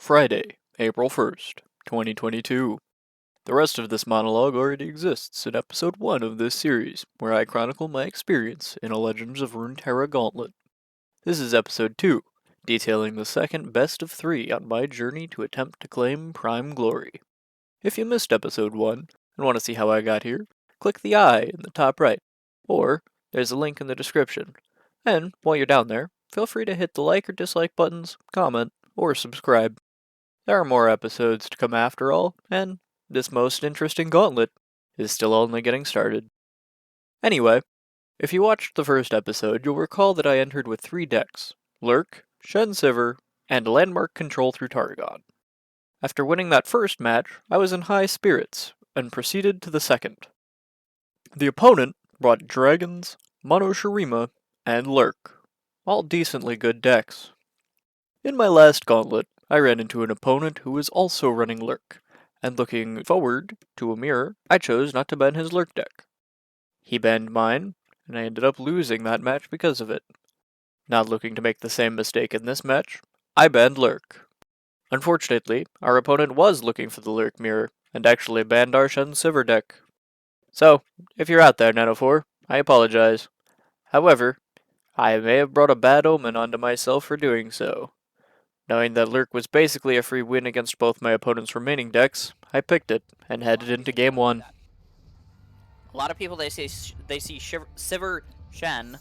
Friday, April 1st, 2022. The rest of this monologue already exists in episode 1 of this series, where I chronicle my experience in a Legends of Runeterra Gauntlet. This is episode 2, detailing the second best of 3 on my journey to attempt to claim Prime Glory. If you missed episode 1 and want to see how I got here, click the I in the top right, or there's a link in the description. And while you're down there, feel free to hit the like or dislike buttons, comment, or subscribe. There are more episodes to come after all, and this most interesting gauntlet is still only getting started. Anyway, if you watched the first episode, you'll recall that I entered with 3 decks: Lurk, Shen, Sivir, and Landmark Control through Targon. After winning that first match, I was in high spirits, and proceeded to the second. The opponent brought Dragons, Mono Shurima, and Lurk, all decently good decks. In my last gauntlet, I ran into an opponent who was also running Lurk, and looking forward to a mirror, I chose not to ban his Lurk deck. He banned mine, and I ended up losing that match because of it. Not looking to make the same mistake in this match, I banned Lurk. Unfortunately, our opponent was looking for the Lurk mirror, and actually banned our Shen Sivir deck. So, if you're out there, Nano4, I apologize. However, I may have brought a bad omen onto myself for doing so. Knowing that Lurk was basically a free win against both my opponent's remaining decks, I picked it and headed into game 1. A lot of people, they see Sivir Shen,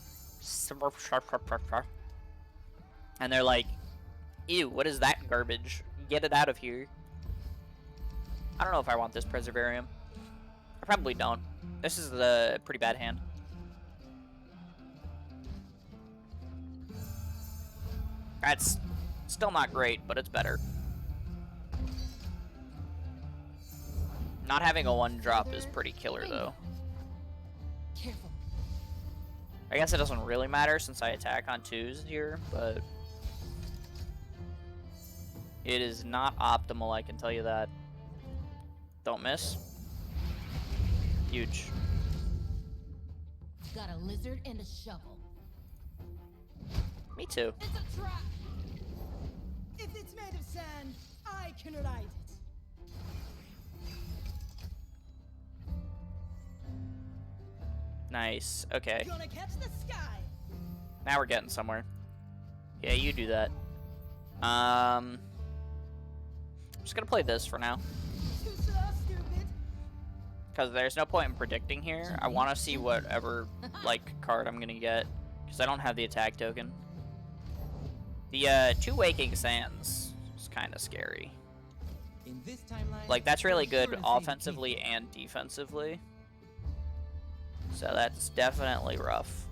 and they're like, ew, what is that garbage? Get it out of here. I don't know if I want this Preservarium. I probably don't. This is a pretty bad hand. That's still not great, but it's better. Not having a 1-drop is pretty killer, though. I guess it doesn't really matter since I attack on 2s here, but it is not optimal, I can tell you that. Don't miss. Huge. Got a lizard and a shovel. Me too. It's a trap. If it's made of sand, I can ride it. Nice. Okay. Gonna catch the sky. Now we're getting somewhere. Yeah, you do that. I'm just gonna play this for now. Too slow, stupid. Because there's no point in predicting here. I want to see whatever, like, card I'm gonna get. Because I don't have the attack token. The 2 Waking Sands is kind of scary. In this timeline, Like, that's really good offensively and defensively. So that's definitely rough.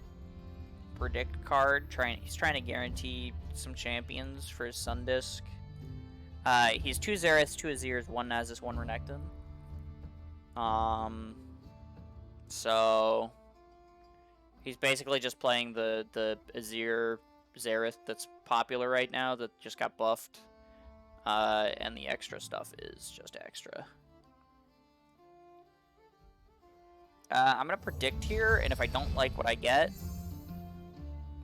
Predict card. He's trying to guarantee some champions for his Sun Disc. He's 2 Xeraths, 2 Azirs, 1 Nasus, 1 Renekton. So he's basically just playing the Azir Xerath that's popular right now that just got buffed. And the extra stuff is just extra. I'm gonna predict here, and if I don't like what I get,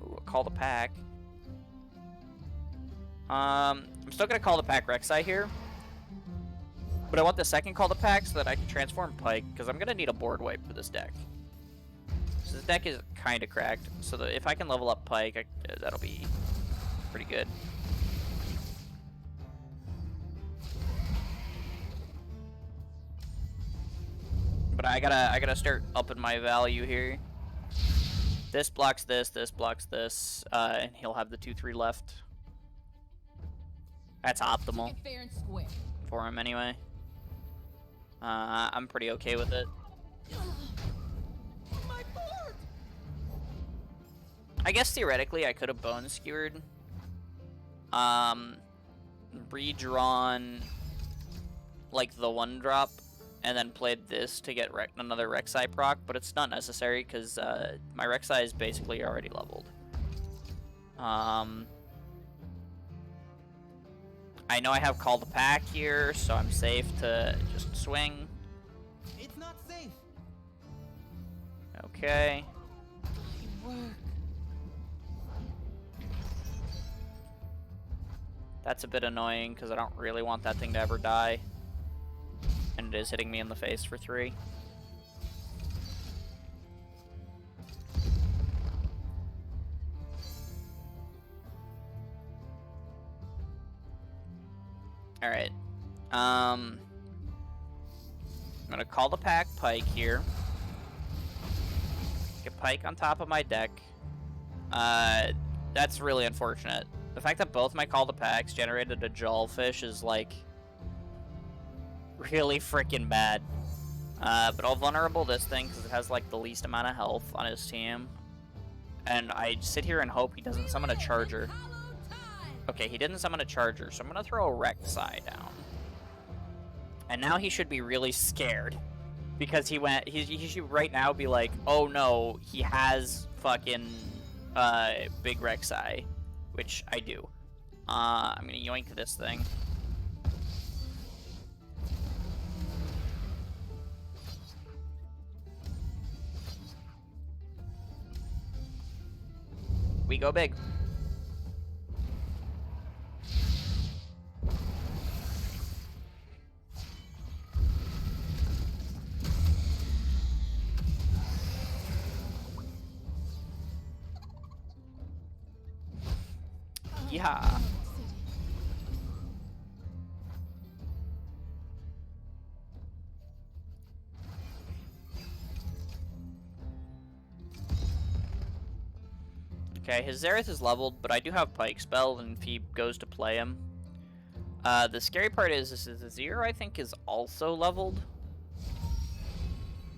ooh, I'll call the pack. I'm still gonna call the pack Rek'Sai here, but I want the second call the pack so that I can transform Pike, because I'm gonna need a board wipe for this deck. So this deck is kind of cracked, so that if I can level up Pike, that'll be pretty good. But I gotta start upping my value here. This blocks this blocks this, and he'll have the 2/3 left. That's optimal Fair and square. for him anyway. I'm pretty okay with it. My board. I guess theoretically I could have bone skewered, redrawn like the 1-drop. And then played this to get another Rek'Sai proc, but it's not necessary because my Rek'Sai is basically already leveled. I know I have Call the Pack here, so I'm safe to just swing. it's not safe. Okay. Work. That's a bit annoying because I don't really want that thing to ever die. And it is hitting me in the face for 3. Alright. I'm gonna call the pack Pike here. Get Pike on top of my deck. That's really unfortunate. The fact that both my call to packs generated a Jawfish is like really freaking bad. But I'll vulnerable this thing because it has like the least amount of health on his team. And I sit here and hope he doesn't summon a Charger. Okay, he didn't summon a Charger, so I'm gonna throw a Rek'Sai down. And now he should be really scared. Because he should right now be like, oh no, he has fucking big Rek'Sai. Which I do. I'm gonna yoink this thing. We go big. Yeah. Okay, his Xerath is leveled, but I do have Pike Spell, and if he goes to play him. The scary part is this is Azir, I think, is also leveled.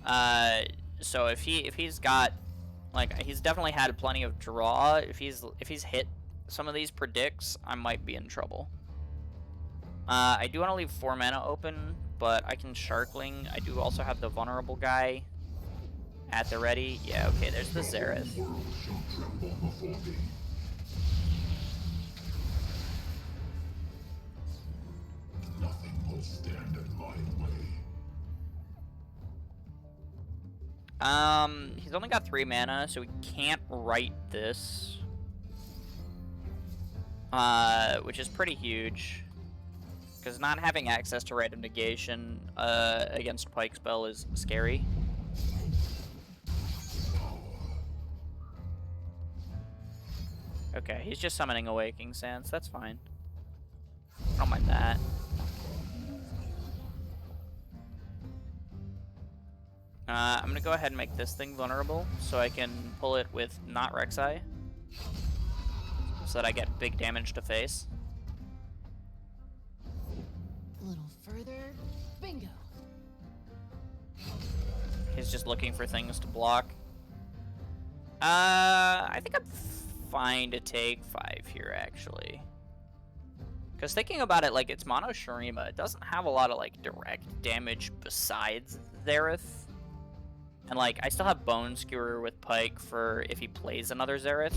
So if he's got, like, he's definitely had plenty of draw. If he's hit some of these predicts, I might be in trouble. I do want to leave 4 mana open, but I can Sharkling. I do also have the vulnerable guy at the ready. Yeah, okay, there's the Xerath. Nothing will stand in my way. He's only got 3 mana, so he can't write this. Which is pretty huge. Because not having access to random negation against Pike Spell is scary. Okay, he's just summoning Awakening Sands. That's fine. I don't mind that. I'm gonna go ahead and make this thing vulnerable so I can pull it with not Rek'Sai. So that I get big damage to face. A little further. Bingo. He's just looking for things to block. I think I'm fine to take 5 here, actually. Because thinking about it, like, it's mono Shurima. It doesn't have a lot of, like, direct damage besides Xerath. And, like, I still have Bone Skewer with Pike for if he plays another Xerath.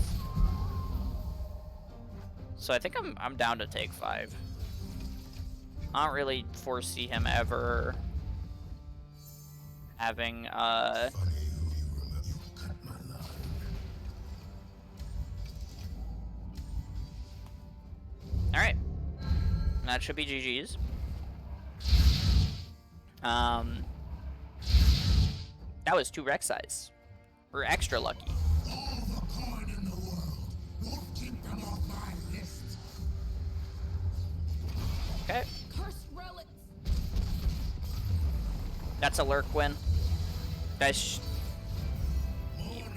So I think I'm down to take 5. I don't really foresee him ever having, Alright. That should be GG's. That was 2 Rek'Sais. We're extra lucky. All the coin in the world. Won't keep them off my list. Okay. Cursed relics. That's a Lurk win. Guys,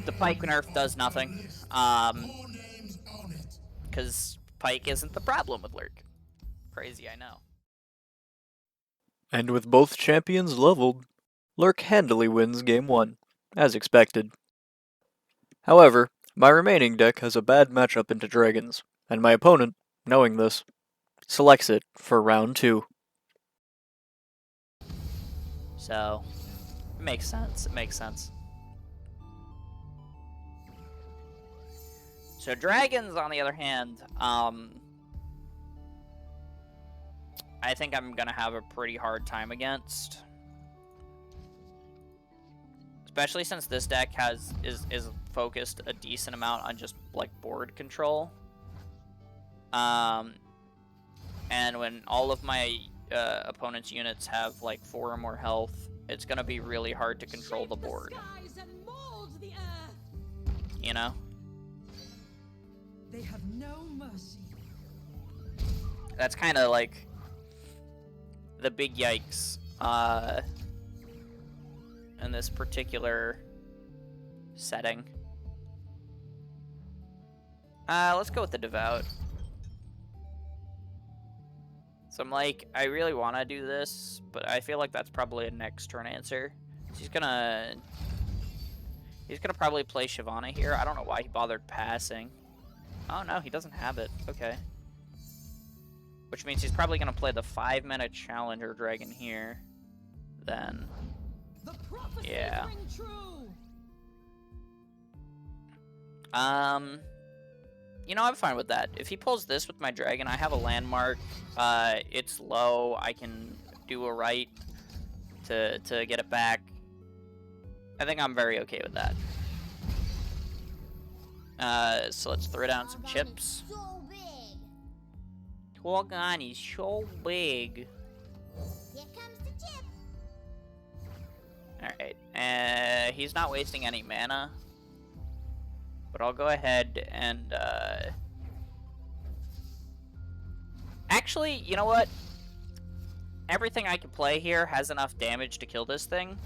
the Pike nerf does nothing. More names on it. Because Pike isn't the problem with Lurk. Crazy, I know. And with both champions leveled, Lurk handily wins Game 1, as expected. However, my remaining deck has a bad matchup into dragons, and my opponent, knowing this, selects it for round 2. So, it makes sense. It makes sense. So dragons, on the other hand, I think I'm gonna have a pretty hard time against. Especially since this deck is focused a decent amount on just like board control. and when all of my opponent's units have like 4 or more health, it's gonna be really hard to control the board. You know? They have no mercy. That's kind of like the big yikes in this particular setting. Let's go with the Devout. So I'm like, I really want to do this, but I feel like that's probably a next turn answer. So he's gonna probably play Shyvana here. I don't know why he bothered passing. Oh no, he doesn't have it. Okay. Which means he's probably gonna play the 5-mana Challenger Dragon here. Then, yeah. You know, I'm fine with that. If he pulls this with my dragon, I have a landmark. It's low. I can do a right to get it back. I think I'm very okay with that. So let's throw down some chips. So big. Torgon is so big. Here comes the chip. Alright, he's not wasting any mana. But I'll go ahead and, actually, you know what? Everything I can play here has enough damage to kill this thing.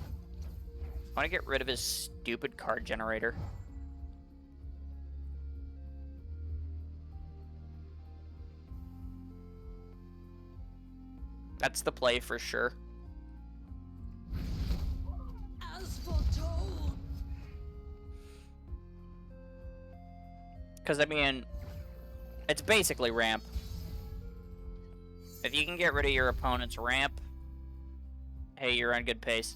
I want to get rid of his stupid card generator. That's the play for sure. As foretold. Because, I mean, it's basically ramp. If you can get rid of your opponent's ramp, hey, you're on good pace.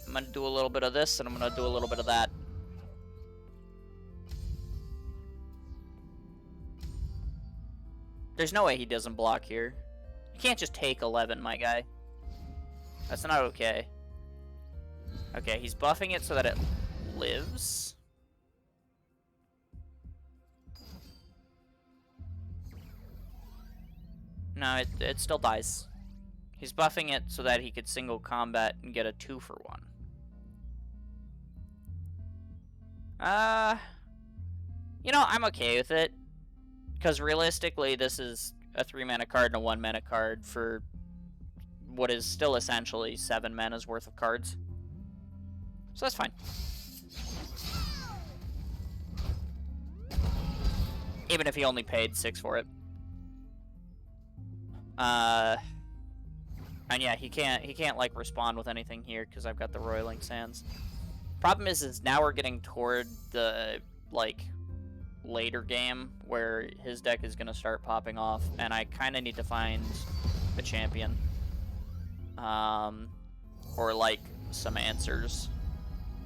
I'm going to do a little bit of this, and I'm going to do a little bit of that. There's no way he doesn't block here. You can't just take 11, my guy. That's not okay. Okay, he's buffing it so that it lives. No, it still dies. He's buffing it so that he could single combat and get a 2-for-1. You know, I'm okay with it. Because realistically, this is a 3-mana card and a 1-mana card for what is still essentially 7 mana's worth of cards. So that's fine. Even if he only paid 6 for it. And yeah, he can't like respond with anything here because I've got the Roiling Sands. Problem is now we're getting toward the like later game where his deck is gonna start popping off, and I kind of need to find a champion, or like some answers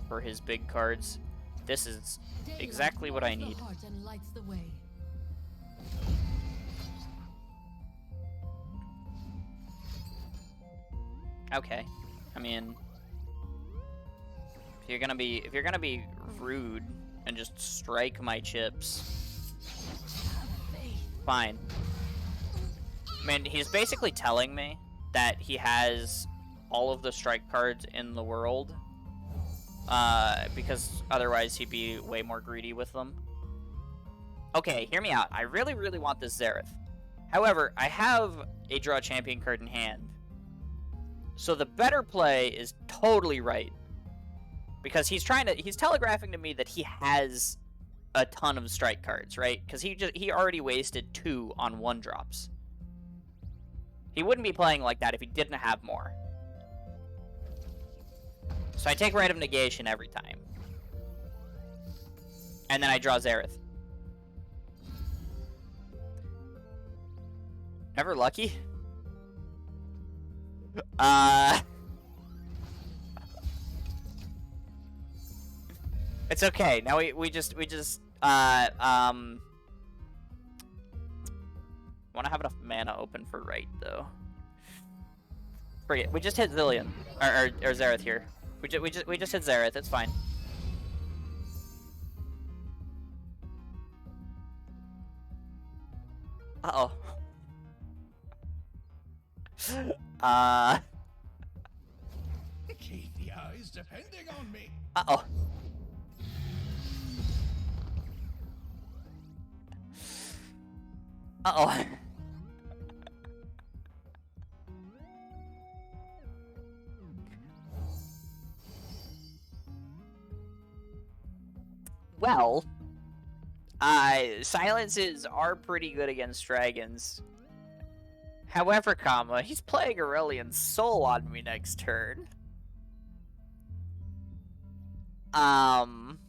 for his big cards. This is exactly what I need. Okay, I mean, if you're gonna be rude and just strike my chips, fine. I mean, he's basically telling me that he has all of the strike cards in the world, because otherwise he'd be way more greedy with them. Okay, hear me out. I really, really want this Xerath. However, I have a draw champion card in hand. So the better play is totally right. Because he's telegraphing to me that he has a ton of strike cards, right? Because he already wasted 2 on 1-drops. He wouldn't be playing like that if he didn't have more. So I take Rite of Negation every time. And then I draw Xerath. Never lucky? It's okay. Now we just want to have enough mana open for right though. Forget. We just hit Zilean or Xerath here. We just hit Xerath. It's fine. Uh oh. KPI is depending on me. Uh-oh. Uh-oh. Well, silences are pretty good against dragons. However, he's playing Aurelion Soul on me next turn. And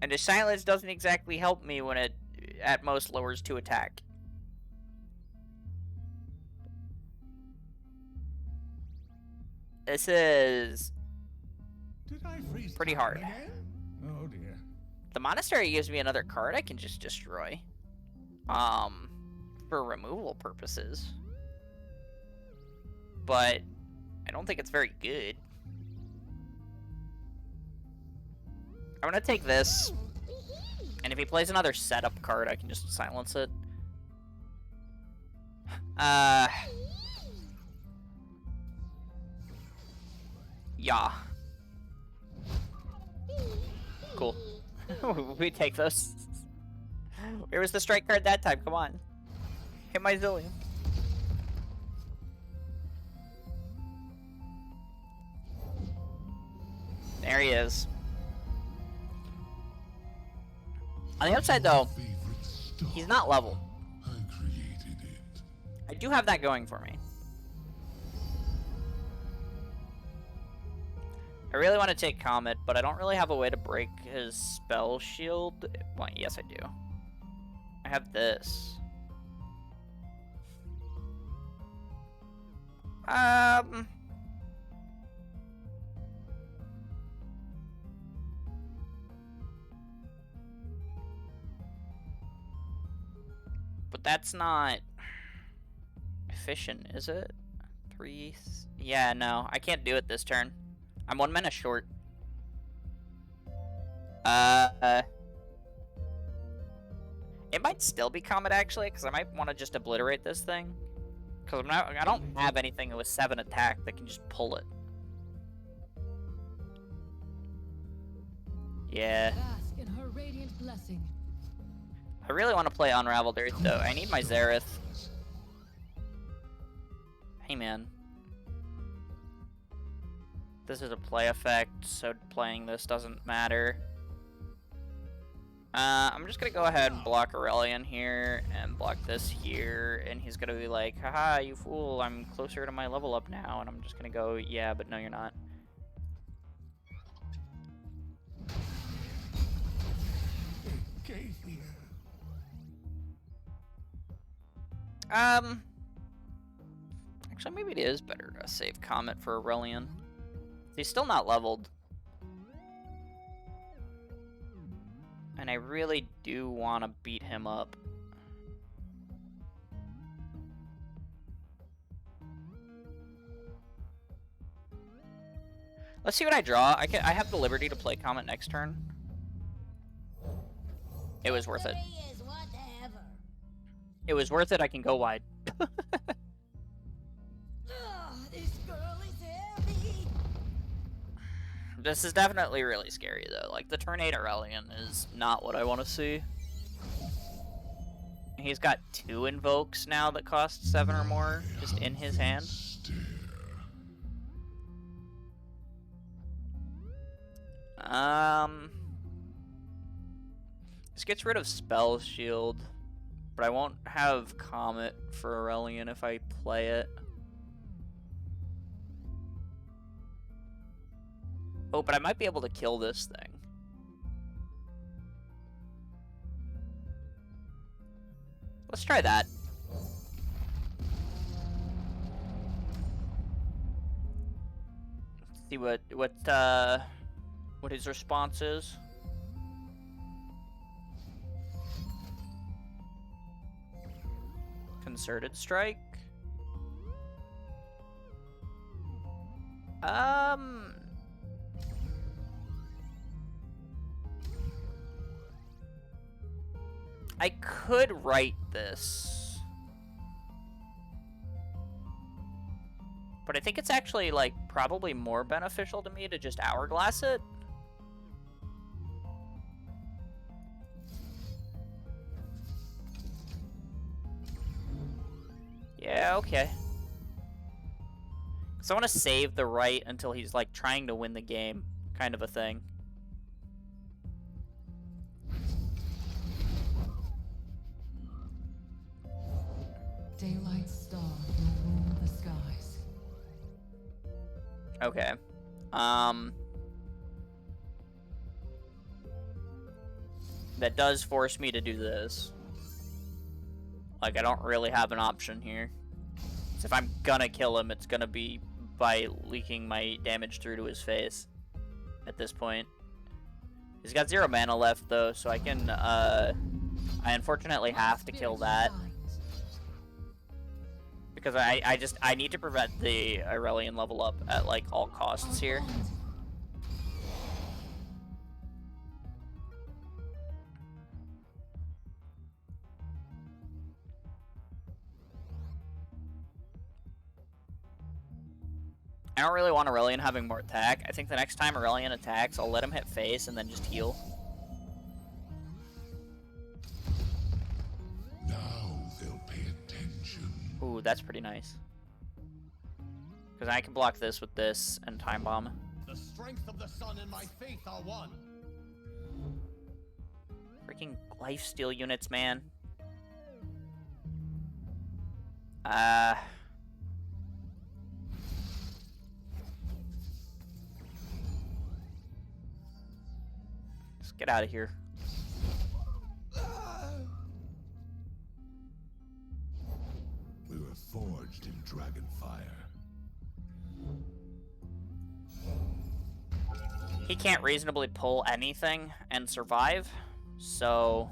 the silence doesn't exactly help me when it at most lowers to attack. This is Did I freeze pretty time hard. again? Oh dear. The monastery gives me another card I can just destroy. For removal purposes. But I don't think it's very good. I'm gonna take this, and if he plays another setup card, I can just silence it. Yeah. Cool. We take those. Where was the strike card that time? Come on. Hit my Zilean. There he is. On the upside, though, he's not level. I created it. I do have that going for me. I really want to take Comet, but I don't really have a way to break his spell shield. Well, yes, I do. I have this. But that's not efficient, is it? Yeah, no, I can't do it this turn. I'm 1 minute short. It might still be Comet, actually, because I might want to just obliterate this thing. Because I don't have anything with 7 attack that can just pull it. Yeah. Bask in her radiant blessing. I really want to play Unraveled Earth, though. I need my Zareth. Hey, man. This is a play effect, so playing this doesn't matter. I'm just gonna go ahead and block Aurelion here, and block this here, and he's gonna be like, haha, you fool, I'm closer to my level up now, and I'm just gonna go, yeah, but no, you're not. Actually, maybe it is better to save Comet for Aurelion. He's still not leveled. And I really do want to beat him up. Let's see what I draw. I have the liberty to play Comet next turn. It was worth it. Is whatever. It was worth it. I can go wide. This girl is heavy. This is definitely really scary, though. Like, the turn 8 Aurelion is not what I want to see. He's got 2 invokes now that cost 7 or more, just in his hand. This gets rid of Spell Shield, but I won't have Comet for Aurelion if I play it. Oh, but I might be able to kill this thing. Let's try that. See what his response is. Concerted strike. I could write this. But I think it's actually, like, probably more beneficial to me to just Hourglass it. Yeah, okay. So I want to save the right until he's, like, trying to win the game, kind of a thing. Daylight star in the room of the skies. Okay. That does force me to do this. Like, I don't really have an option here. So if I'm gonna kill him, it's gonna be by leaking my damage through to his face. At this point. He's got 0 mana left, though, so I can, I unfortunately have to kill that. Because I need to prevent the Irelia level up at, like, all costs here. I don't really want Aurelion having more attack. I think the next time Aurelion attacks, I'll let him hit face and then just heal. Now they'll pay attention. Ooh, that's pretty nice. Because I can block this with this and Time Bomb. The strength of the sun and my faith are one. Freaking lifesteal units, man. Let's get out of here. We were forged in Dragonfire. He can't reasonably pull anything and survive, so...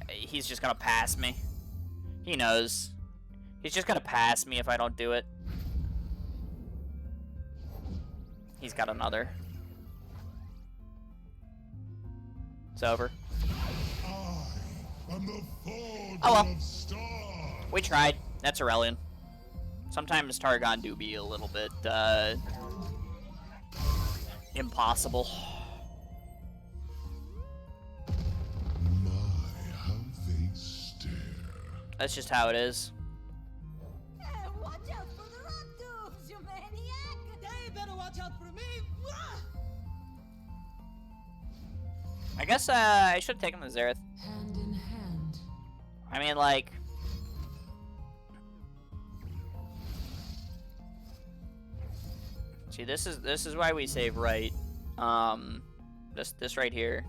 He's just gonna pass me. He knows. He's just gonna pass me if I don't do it. He's got another. It's over. I'm the Oh well. of stars. We tried. That's Aurelion. Sometimes Targon do be a little bit, impossible. My, how they stare. That's just how it is. Hey, watch out for the rock tubes, you maniac! They better watch out for me. I guess, I should have taken the Xerath. Hand in hand. I mean, like... See, this is why we save right. This right here.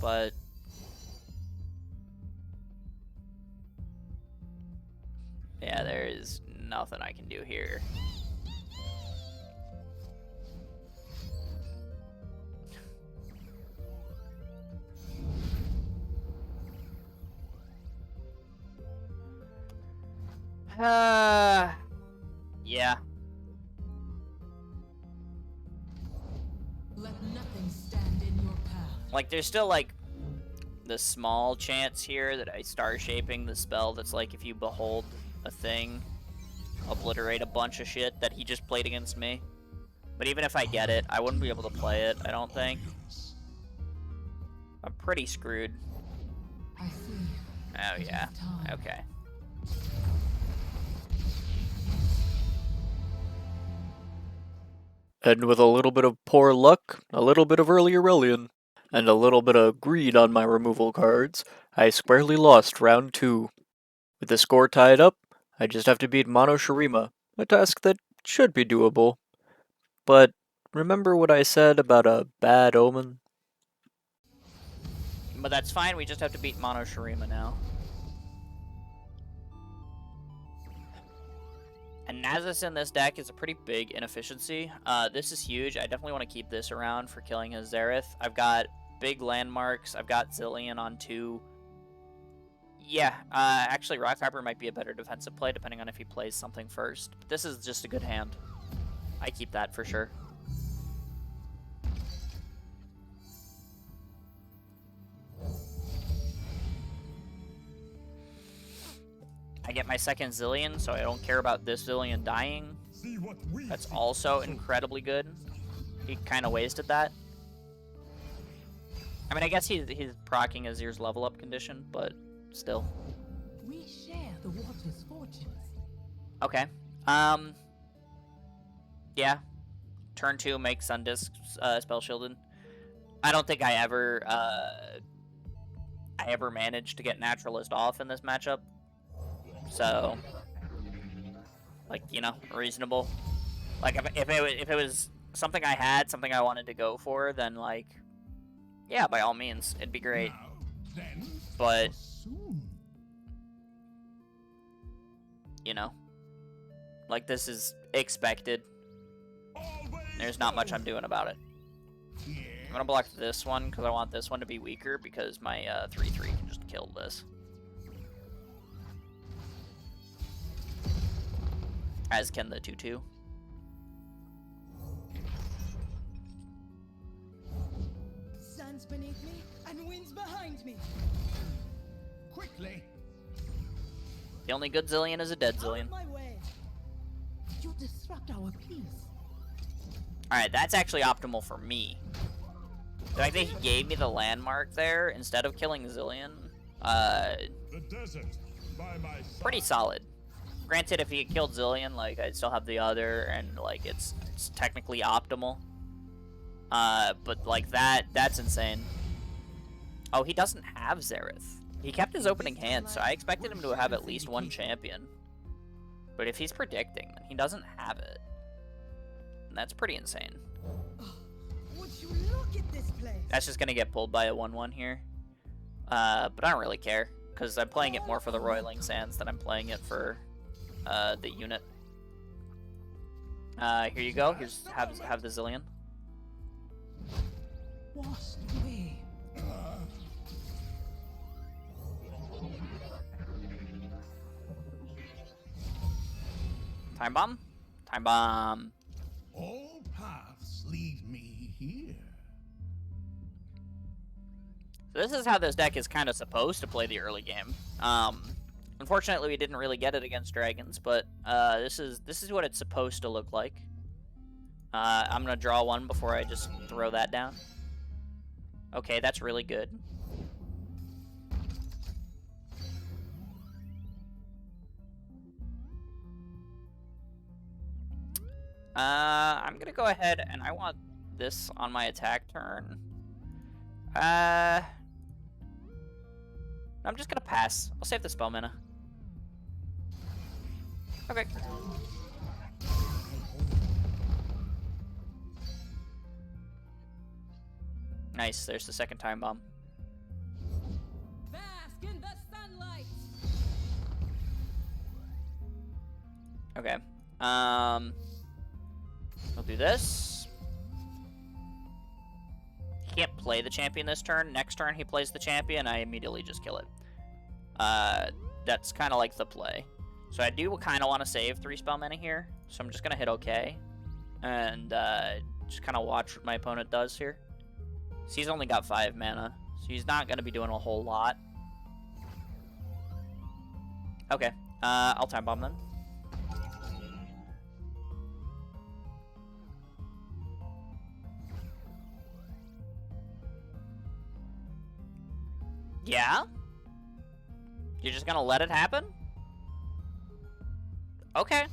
But... yeah, there is nothing I can do here. Yeah. Let nothing stand in your path. Like, there's still, like, the small chance here that I star shaping the spell that's like, if you behold a thing, obliterate a bunch of shit that he just played against me. But even if I get it, I wouldn't be able to play it, I don't think. I'm pretty screwed. I see. Oh, It is yeah. time. Okay. And with a little bit of poor luck, a little bit of early Aurelion, and a little bit of greed on my removal cards, I squarely lost round 2. With the score tied up, I just have to beat Mono Shurima, a task that should be doable. But remember what I said about a bad omen? But that's fine, we just have to beat Mono Shurima now. And Nasus in this deck is a pretty big inefficiency. This is huge. I definitely want to keep this around for killing his Xerath. I've got big landmarks. I've got Zilean on 2. Yeah, actually Rock Hopper might be a better defensive play depending on if he plays something first. But this is just a good hand. I keep that for sure. I get my second Zilean, so I don't care about this Zilean dying. That's also incredibly good. He kind of wasted that. I mean, I guess he's proccing Azir's level up condition, but still. We share the water's fortunes. Okay. Yeah. Turn 2, make Sundisk spell shielded. I don't think I ever managed to get Naturalist off in this matchup. So, like, you know, reasonable. Like, if it was something I had, something I wanted to go for, then, like, yeah, by all means, it'd be great. But, you know, like, this is expected. There's not much I'm doing about it. I'm gonna block this one because I want this one to be weaker because my 3/3 can just kill this. As can the 2/2. Sun's beneath me and winds behind me. Quickly. The only good Zilean is a dead Out Zilean. of my way. You disrupt our peace. Alright, that's actually optimal for me. The fact that he gave me the landmark there instead of killing Zilean, The desert by my side. pretty solid. Granted, if he had killed Zilean, like, I'd still have the other, and, like, it's technically optimal. But, like, that's insane. Oh, he doesn't have Xerath. He kept his opening hand, so I expected him to have at least one champion. But if he's predicting, then he doesn't have it. And that's pretty insane. Would you look at this place? That's just gonna get pulled by a 1/1 here. But I don't really care, because I'm playing it more for the Roiling Sands than I'm playing it for the unit. Here you go. Here's have the Zilean. Washed away. Time bomb? Time bomb. All paths lead me here. So this is how this deck is kind of supposed to play the early game. Unfortunately, we didn't really get it against dragons, but this is what it's supposed to look like. I'm gonna draw one before I just throw that down. Okay, that's really good. I'm gonna go ahead and I want this on my attack turn. I'm just gonna pass. I'll save the spell mana. Okay. Nice, there's the second time bomb. Bask in the sunlight. Okay. We'll do this. He can't play the champion this turn. Next turn he plays the champion, I immediately just kill it. That's kind of like the play. So I do kind of want to save 3 spell mana here. So I'm just going to hit OK. And just kind of watch what my opponent does here. So he's only got 5 mana. So he's not going to be doing a whole lot. Okay. I'll time bomb then. Yeah? You're just gonna let it happen? Okay.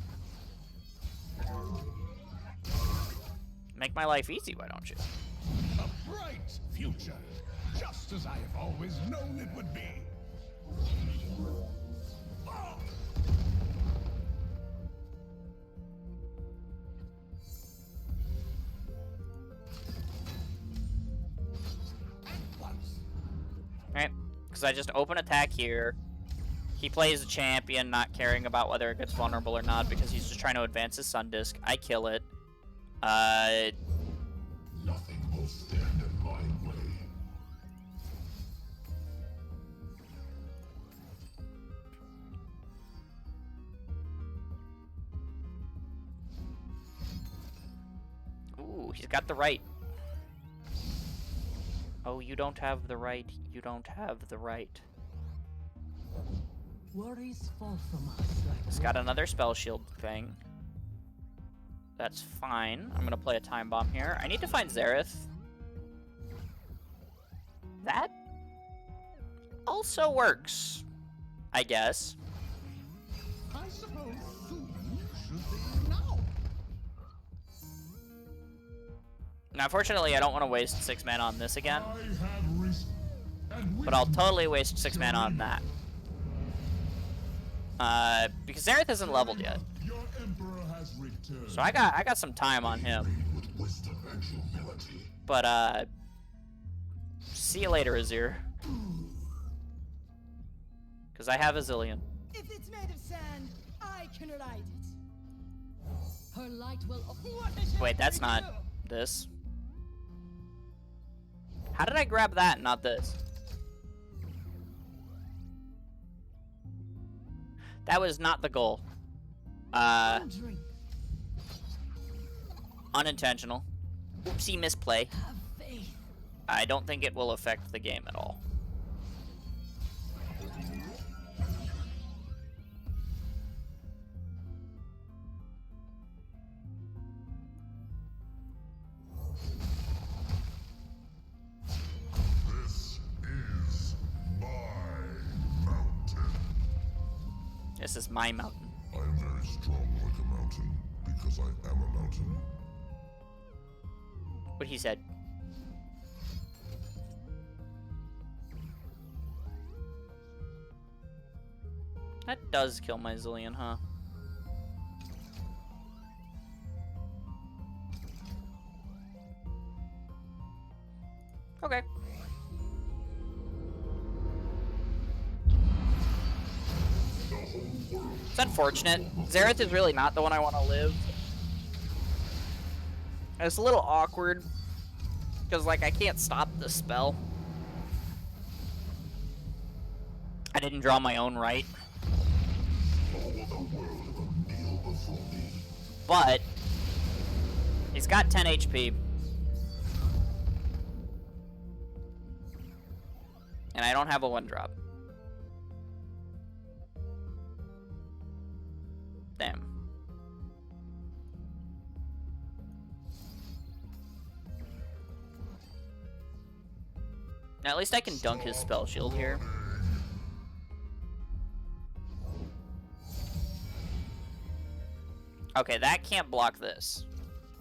Make my life easy, why don't you? A bright future, just as I have always known it would be. Oh! Alright, because I just open attack here. He plays a champion, not caring about whether it gets vulnerable or not, because he's just trying to advance his Sun Disk. I kill it. Nothing will stand in my way. he's got the right. Oh, you don't have the right. You don't have the right. Worries fall from us like He's got another spell shield thing. That's fine. I'm gonna play a time bomb here. I need to find Xerath. That also works, I guess. I suppose soon should be now. Now, unfortunately, I don't want to waste 6 mana on this again, I have risen, and but I'll wisdom totally waste 6 mana on that. Because Xerath isn't leveled yet, Your emperor has returned. so I got some time on him. With wisdom and humility. But see you later, Azir. Because I have a Zilean. If it's made of sand, I can ride it. her light will. What is Wait, that's not this. How did I grab that and not this? That was not the goal. Drink. Unintentional. Oopsie misplay. Have faith. I don't think it will affect the game at all. This is my mountain. This is my mountain. I am very strong like a mountain because I am a mountain. What he said. That does kill my Zilean, huh? Okay. It's unfortunate. Xerath is really not the one I want to live. And it's a little awkward. Because, like, I can't stop the spell. I didn't draw my own right. But he's got 10 HP. And I don't have a 1-drop. Damn. Now at least I can dunk his spell shield here. Okay, that can't block this.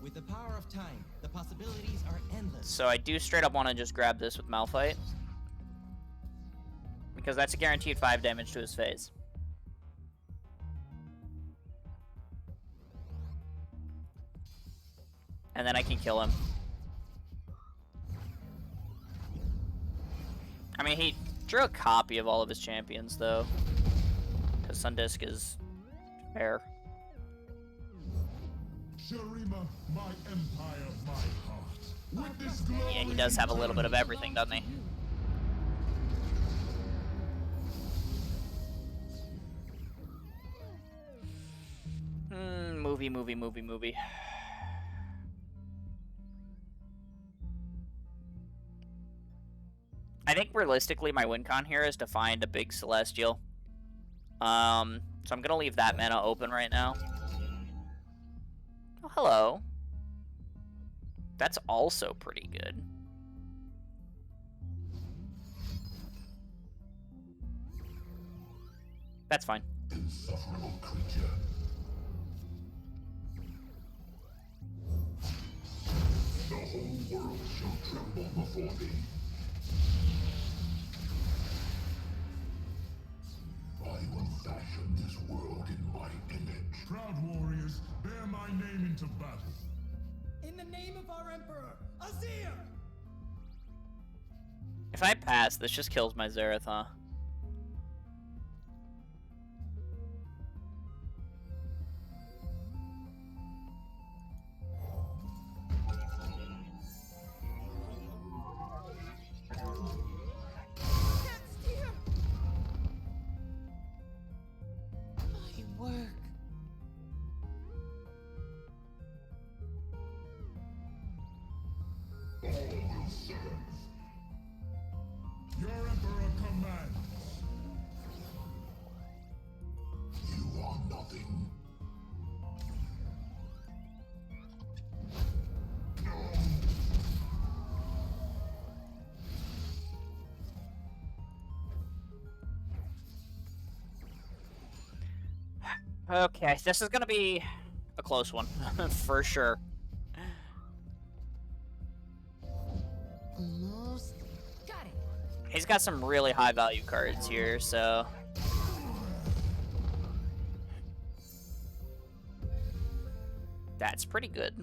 With the power of time, the possibilities are endless. So I do straight up want to just grab this with Malphite. Because that's a guaranteed 5 damage to his phase. And then I can kill him. I mean, he drew a copy of all of his champions, though. Because Sundisk is fair. Shurima, my empire, my heart. With this glory Yeah, he does have a little bit of everything, doesn't he? Movie. I think realistically my win con here is to find a big Celestial. So I'm gonna leave that mana open right now. Oh, hello. That's also pretty good. That's fine. insufferable creature. The whole world shall tremble before thee. I will fashion this world in my image. Proud warriors, bear my name into battle. In the name of our Emperor, Azir! If I pass, this just kills my Xerath, huh? My work. seconds. Your Emperor commands. You are nothing. Okay, this is gonna be a close one, for sure. Almost got it. He's got some really high value cards here, so... That's pretty good.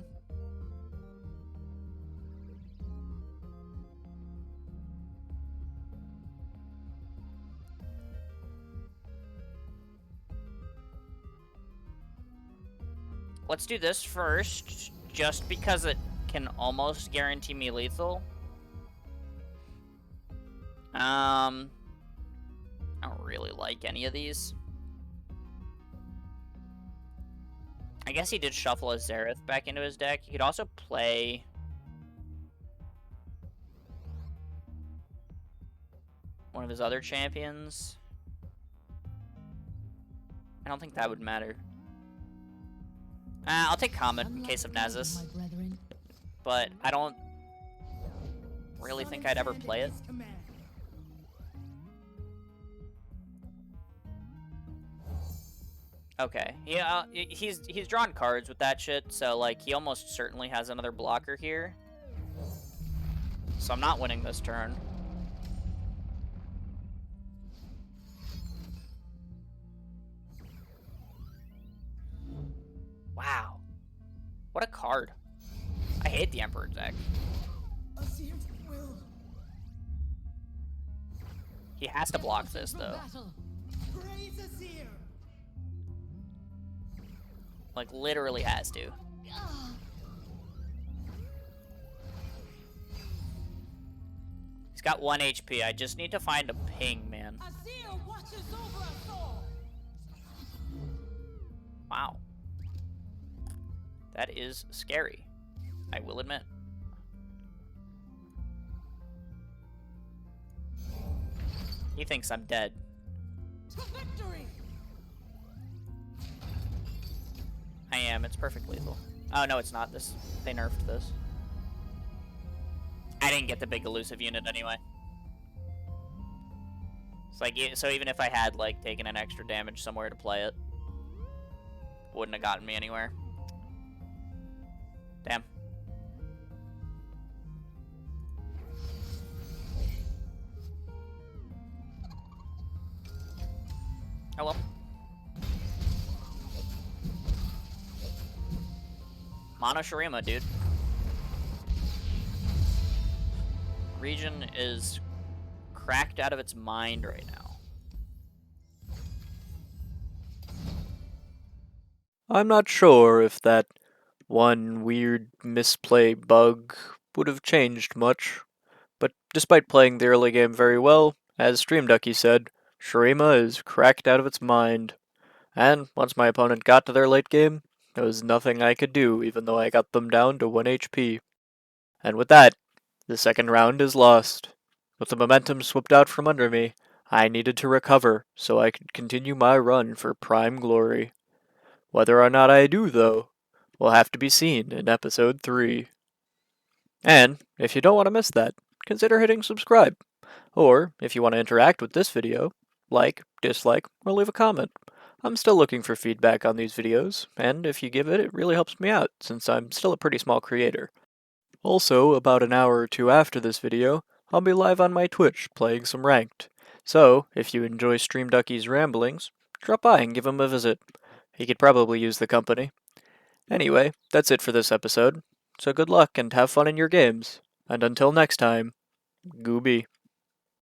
Let's do this first, just because it can almost guarantee me lethal. I don't really like any of these. I guess he did shuffle a Xerath back into his deck. He could also play... one of his other champions. I don't think that would matter. I'll take Comet in case of Nasus. But I don't really think I'd ever play it. Okay, yeah, he's drawn cards with that shit, so like he almost certainly has another blocker here. So I'm not winning this turn. Wow, what a card! I hate the Emperor deck. He has to block this though. Like, literally has to. He's got 1 HP. I just need to find a ping, man. Wow. That is scary, I will admit. He thinks I'm dead. I am. It's perfect lethal. Oh, no, it's not. They nerfed this. I didn't get the big elusive unit anyway. It's like, so even if I had, like, taken an extra damage somewhere to play it, wouldn't have gotten me anywhere. Damn. Oh well. Mono Shurima, dude. Region is cracked out of its mind right now. I'm not sure if that one weird misplay bug would have changed much, but despite playing the early game very well, as Stream Ducky said, Shurima is cracked out of its mind. And once my opponent got to their late game, there was nothing I could do even though I got them down to 1 HP. And with that, the second round is lost. With the momentum swept out from under me, I needed to recover so I could continue my run for prime glory. Whether or not I do, though, will have to be seen in episode 3. And, if you don't want to miss that, consider hitting subscribe. Or, if you want to interact with this video, like, dislike, or leave a comment. I'm still looking for feedback on these videos, and if you give it, it really helps me out, since I'm still a pretty small creator. Also, about an hour or two after this video, I'll be live on my Twitch playing some Ranked. So, if you enjoy Stream Ducky's ramblings, drop by and give him a visit. He could probably use the company. Anyway, that's it for this episode, so good luck and have fun in your games, and until next time, Gooby.